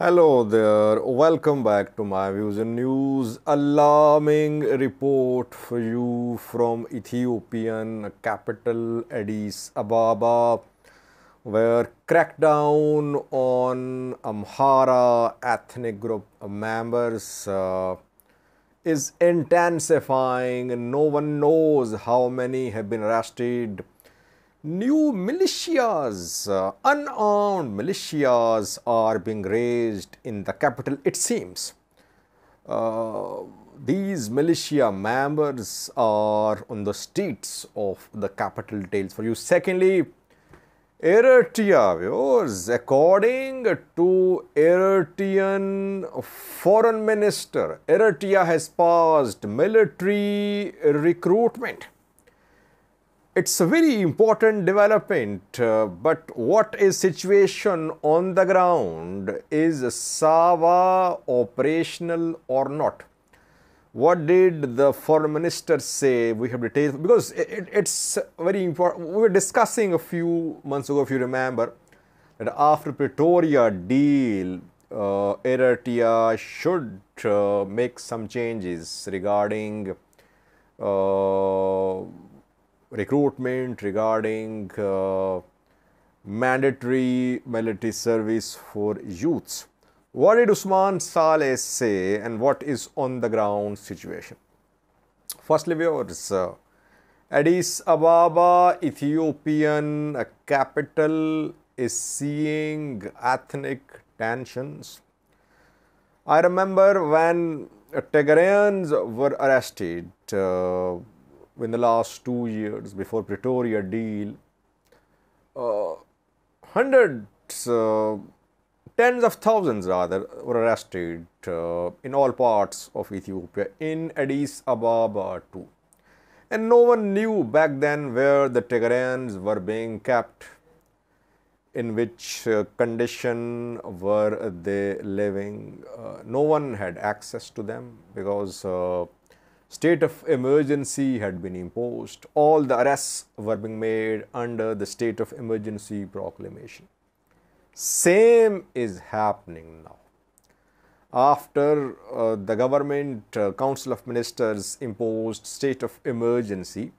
Hello there, welcome back to my views and news. Alarming report for you from Ethiopian capital Addis Ababa, where crackdown on Amhara ethnic group members is intensifying. No one knows how many have been arrested. New militias, unarmed militias are being raised in the capital, it seems. These militia members are on the streets of the capital. Details for you. Secondly, Eritrea, viewers, according to Eritrean foreign minister, Eritrea has passed military recruitment. It's a very important development, but what is situation on the ground? Is SAVA operational or not? What did the foreign minister say? We have details because it's very important. We were discussing a few months ago, if you remember, that after Pretoria deal, Eritrea should make some changes regarding recruitment, regarding mandatory military service for youths. What did Usman Saleh say and what is on the ground situation? Firstly, viewers, Addis Ababa, Ethiopian capital, is seeing ethnic tensions. I remember when Tigrayans were arrested in the last 2 years before Pretoria deal, hundreds, tens of thousands rather, were arrested in all parts of Ethiopia, in Addis Ababa too. And no one knew back then where the Tigrayans were being kept, in which condition were they living. No one had access to them because state of emergency had been imposed. All the arrests were being made under the state of emergency proclamation. Same is happening now. After the government Council of Ministers imposed state of emergency,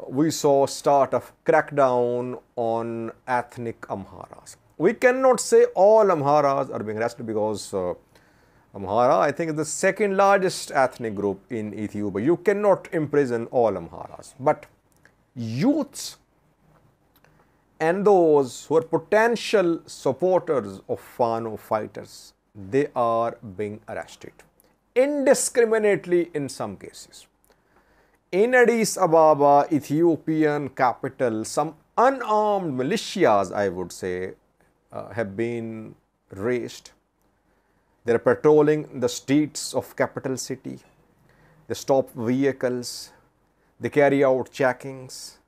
we saw start of crackdown on ethnic Amharas. We cannot say all Amharas are being arrested because Amhara, I think, is the second largest ethnic group in Ethiopia. You cannot imprison all Amharas. But youths and those who are potential supporters of Fano fighters, they are being arrested indiscriminately in some cases. In Addis Ababa, Ethiopian capital, some unarmed militias, I would say, have been raised. They are patrolling the streets of capital city. They stop vehicles. They carry out checkings.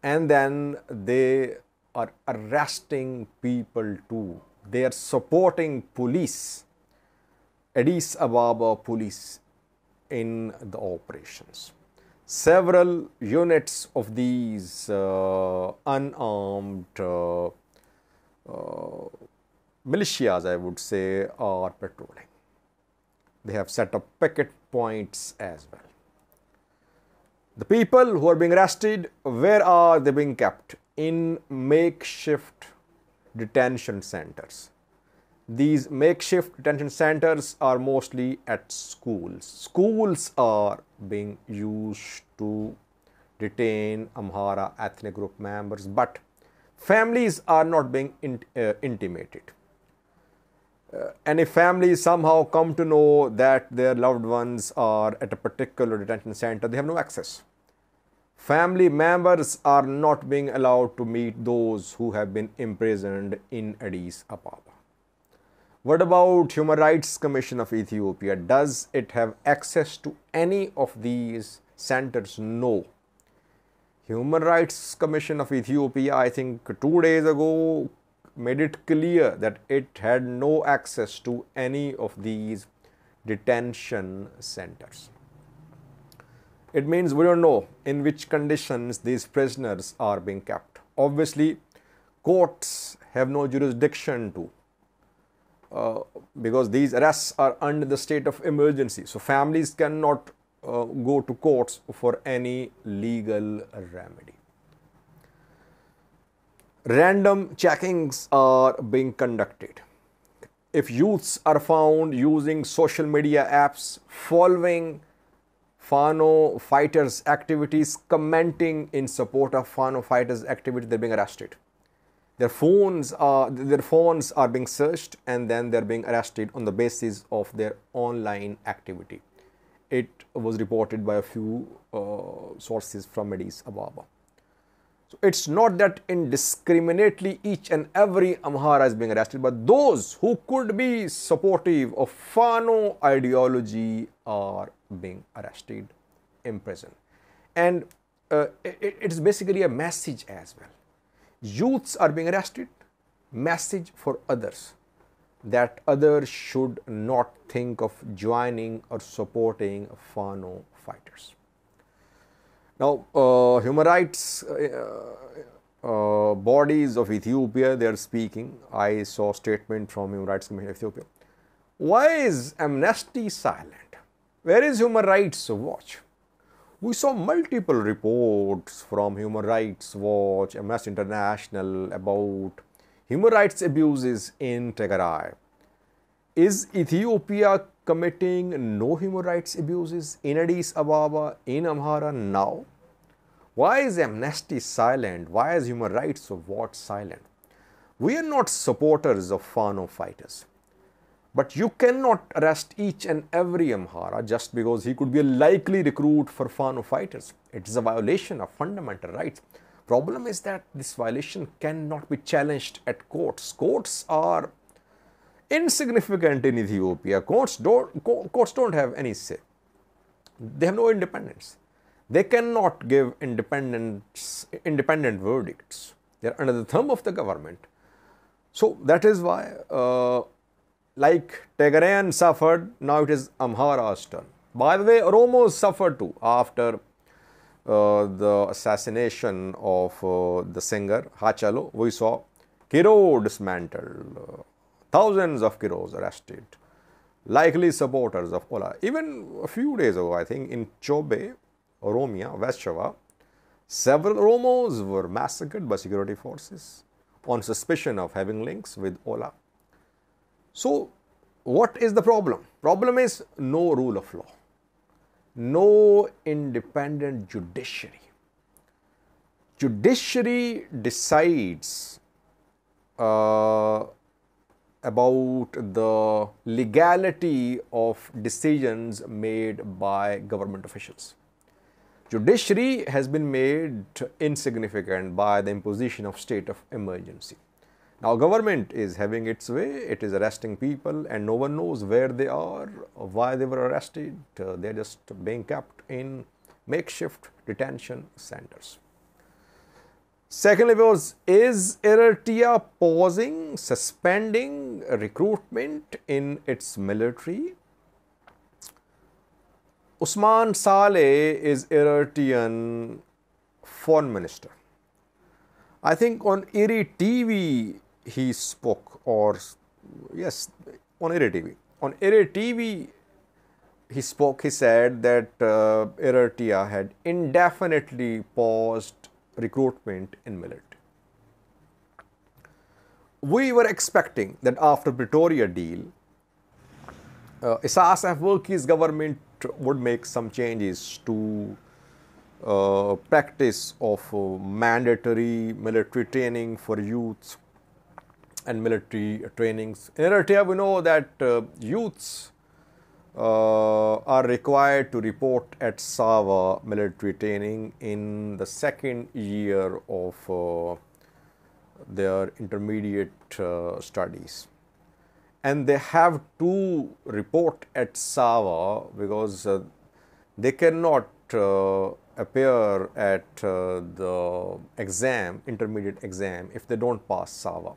And then they are arresting people too. They are supporting police, Addis Ababa police, in the operations. Several units of these unarmed militias, I would say, are patrolling. They have set up picket points as well. The people who are being arrested, where are they being kept? In makeshift detention centers. These makeshift detention centers are mostly at schools. Schools are being used to detain Amhara ethnic group members, but families are not being intimated. And if families somehow come to know that their loved ones are at a particular detention center, they have no access. Family members are not being allowed to meet those who have been imprisoned in Addis Ababa. What about Human Rights Commission of Ethiopia? Does it have access to any of these centers? No. Human Rights Commission of Ethiopia, I think 2 days ago, made it clear that it had no access to any of these detention centers. It means we don't know in which conditions these prisoners are being kept. Obviously, courts have no jurisdiction to because these arrests are under the state of emergency. So families cannot go to courts for any legal remedy. Random checkings are being conducted. If youths are found using social media apps, following Fano fighters' activities, commenting in support of Fano fighters' activity, they're being arrested. Their phones are being searched, and then they're being arrested on the basis of their online activity. It was reported by a few sources from Addis Ababa. So it's not that indiscriminately each and every Amhara is being arrested, but those who could be supportive of Fano ideology are being arrested, imprisoned. And it's basically a message as well. Youths are being arrested, message for others that others should not think of joining or supporting Fano fighters. Now, human rights bodies of Ethiopia, they are speaking. I saw a statement from Human Rights Commission of Ethiopia. Why is Amnesty silent? Where is Human Rights Watch? We saw multiple reports from Human Rights Watch, Amnesty International about human rights abuses in Tigray. Is Ethiopia committing no human rights abuses in Addis Ababa, in Amhara now? Why is Amnesty silent? Why is Human Rights Watch silent? We are not supporters of Fano fighters. But you cannot arrest each and every Amhara just because he could be a likely recruit for Fano fighters. It is a violation of fundamental rights. Problem is that this violation cannot be challenged at courts. Courts are insignificant in Ethiopia. Courts don't have any say. They have no independence. They cannot give independent verdicts. They are under the thumb of the government. So that is why, like Tigrayan suffered, now it is Amhara's turn. By the way, Oromos suffered too after the assassination of the singer Hachalo. We saw Kiro dismantled, thousands of Kiros arrested, likely supporters of Ola. Even a few days ago, I think, in Chobe, Oromia, West Java, several Oromos were massacred by security forces on suspicion of having links with Ola. So, what is the problem? Problem is no rule of law, no independent judiciary. Judiciary decides about the legality of decisions made by government officials. Judiciary has been made insignificant by the imposition of state of emergency. Now, government is having its way. It is arresting people and no one knows where they are, or why they were arrested. They are just being kept in makeshift detention centers. Secondly, is Eritrea pausing, suspending recruitment in its military? Usman Saleh is Eritrean foreign minister. I think on Eri TV he spoke, or yes, on Eri TV. On Eri TV he spoke, he said that Eritrea had indefinitely paused recruitment in military. We were expecting that after Pretoria deal, Isaias Afwerki's government would make some changes to practice of mandatory military training for youths and military trainings. In Eritrea, we know that youths are required to report at Sava military training in the second year of their intermediate studies. And they have to report at Sava because they cannot appear at the exam, intermediate exam, if they don't pass Sava.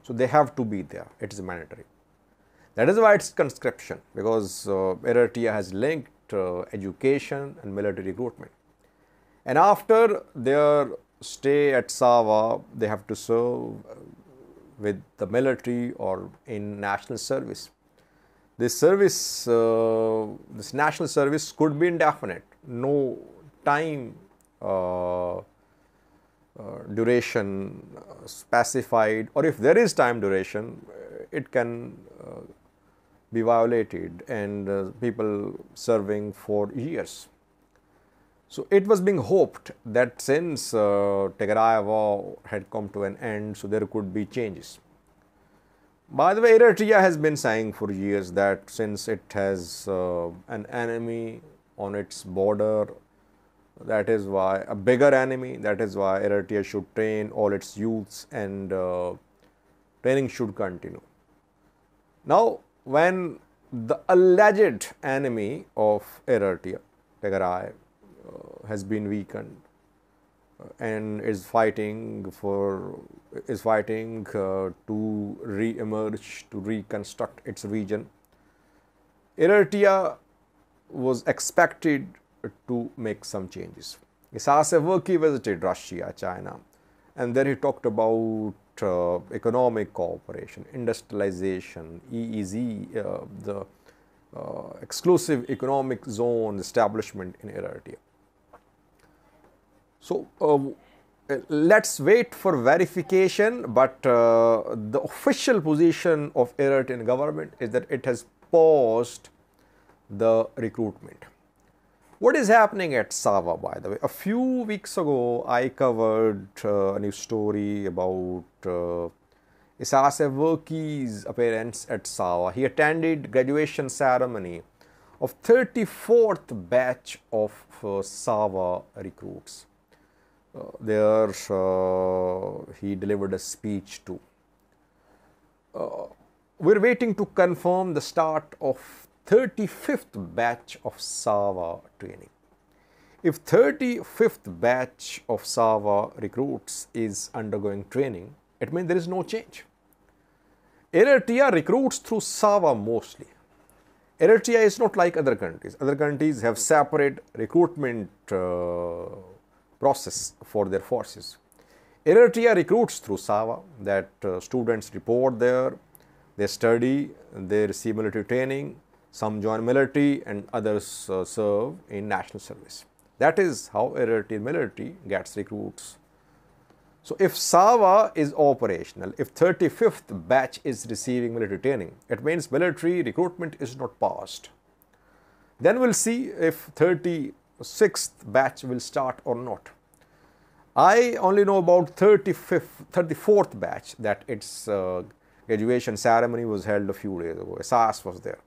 So they have to be there. It is mandatory. That is why it's conscription, because Eritrea has linked education and military recruitment. And after their stay at Sava, they have to serve with the military or in national service. This service, this national service could be indefinite, no time duration specified, or if there is time duration, it can be violated, and people serving for years. So it was being hoped that since Tigray war had come to an end, so there could be changes. By the way, Eritrea has been saying for years that since it has an enemy on its border, that is why a bigger enemy, that is why Eritrea should train all its youths, and training should continue. Now, when the alleged enemy of Eritrea, Tigray, has been weakened and is fighting to re-emerge, to reconstruct its region, Eritrea was expected to make some changes. Addis Ababa visited Russia, China, and there he talked about economic cooperation, industrialization, EEZ, the exclusive economic zone establishment in Eritrea. So, let's wait for verification, but the official position of Eritrean government is that it has paused the recruitment. What is happening at Sava, by the way? A few weeks ago, I covered a new story about Addis Ababa's appearance at Sava. He attended graduation ceremony of 34th batch of Sava recruits. There he delivered a speech too. We're waiting to confirm the start of 35th batch of Sava training. If 35th batch of Sava recruits is undergoing training, it means there is no change. Eritrea recruits through Sava mostly. Eritrea is not like other countries. Other countries have separate recruitment process for their forces. Eritrea recruits through Sava, that students report there, they study, they receive military training, some join military and others serve in national service. That is how Eritrean military gets recruits. So if Sava is operational, if 35th batch is receiving military training, it means military recruitment is not passed. Then we'll see if 36th batch will start or not. I only know about 34th batch, that its graduation ceremony was held a few days ago. SAS was there.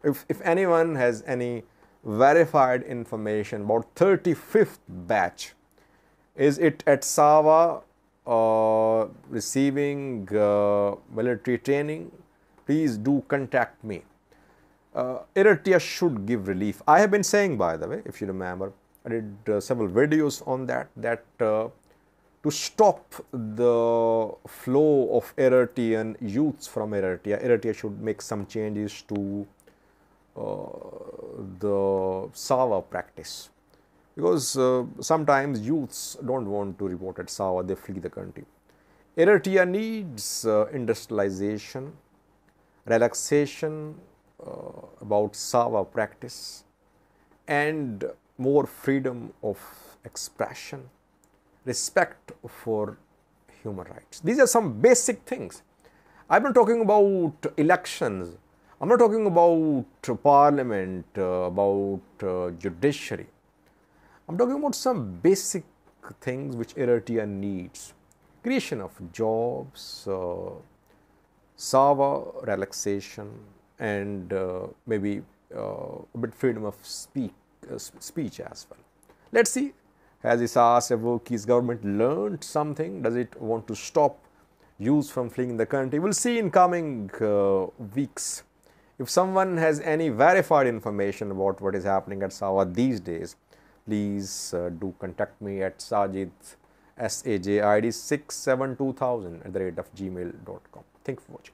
If anyone has any verified information about 35th batch, is it at Sava receiving military training, please do contact me. Eritrea should give relief. I have been saying, by the way, if you remember, I did several videos on that, to stop the flow of Eritrean youths from Eritrea, Eritrea should make some changes to the Sava practice. Because sometimes youths don't want to report at Sava, they flee the country. Eritrea needs industrialization, relaxation about Sava practice, and more freedom of expression, respect for human rights. These are some basic things. I've been talking about elections. I'm not talking about parliament, about judiciary. I'm talking about some basic things which Eritrea needs. Creation of jobs, Sava relaxation, and maybe a bit freedom of speech as well. Let's see, has Addis Ababa's government learned something? Does it want to stop youths from fleeing the country? We'll see in coming weeks. If someone has any verified information about what is happening at Sava these days, please do contact me at Sajid, SAJID 672,000 @gmail.com. Thank you for watching.